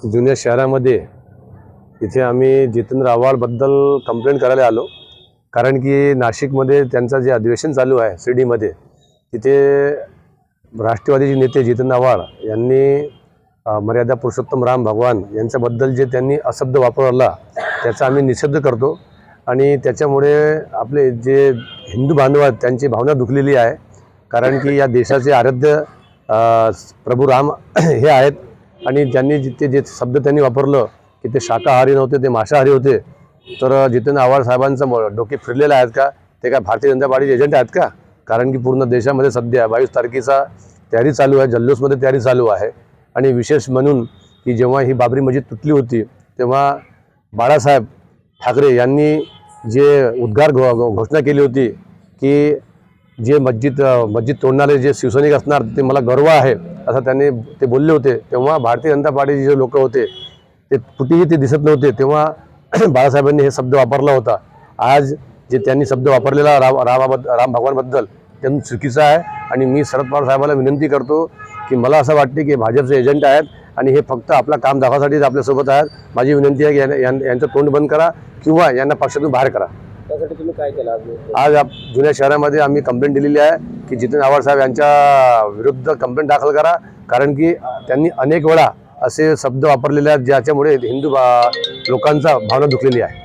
जुन्या शहरामध्ये इथे आम्ही जितेंद्र आव्हाडबद्दल कंप्लेंट करायला आलो, कारण की नाशिकमध्ये त्यांचं जे अधिवेशन चालू आहे शिर्डीमध्ये, तिथे राष्ट्रवादीचे नेते जितेंद्र आव्हाड यांनी मर्यादा पुरुषोत्तम राम भगवान यांच्याबद्दल जे त्यांनी अशब्द वापरला त्याचा आम्ही निषेध करतो। आणि त्याच्यामुळे आपले जे हिंदू बांधव आहेत त्यांची भावना दुखलेली आहे, कारण की या देशाचे आराध्य प्रभू राम हे आहेत आणि त्यांनी जे शब्द त्यांनी वापरलं की ते शाकाहारी नव्हते, ते मांसाहारी होते। तर जितेंद्र आव्हाड साहेबांचं डोके फिरलेलं आहेत का? ते काय भारतीय जनता पार्टीचे एजंट आहेत का? कारण की पूर्ण देशामध्ये सध्या 22 तारखेचा तयारी चालू आहे, जल्लोषमध्ये तयारी चालू आहे। आणि विशेष म्हणून की जेव्हा ही बाबरी मस्जिद तुटली होती तेव्हा बाळासाहेब ठाकरे यांनी जे उद्गार घोषणा केली होती की जे मस्जिद तोडणारे जे शिवसैनिक असणार ते मला गर्व आहे, असं त्यांनी ते बोलले होते। तेव्हा भारतीय जनता पार्टीचे जे लोक होते ते कुठेही ते दिसत नव्हते, तेव्हा बाळासाहेबांनी हे शब्द वापरला होता। आज जे त्यांनी शब्द वापरलेला राम भगवानबद्दल त्यांनी चुकीचा आहे। आणि मी शरद पवार साहेबांना विनंती करतो की मला असं वाटते की भाजपचे एजंट आहेत आणि हे फक्त आपला काम दाखवासाठीच आपल्यासोबत आहेत। माझी विनंती आहे की यांचं तोंड बंद करा किंवा यांना पक्षातून बाहेर करा। त्यासाठी तुम्ही काय केलं? आज जुन्या शहरामध्ये आम्ही कंप्लेंट दिलेली आहे की जितेंद्र आव्हाड साहेब यांच्या विरुद्ध कंप्लेंट दाखल करा, कारण की त्यांनी अनेक वेळा असे शब्द वापरलेले आहेत ज्याच्यामुळे हिंदू लोकांचा भावना दुखलेली आहे।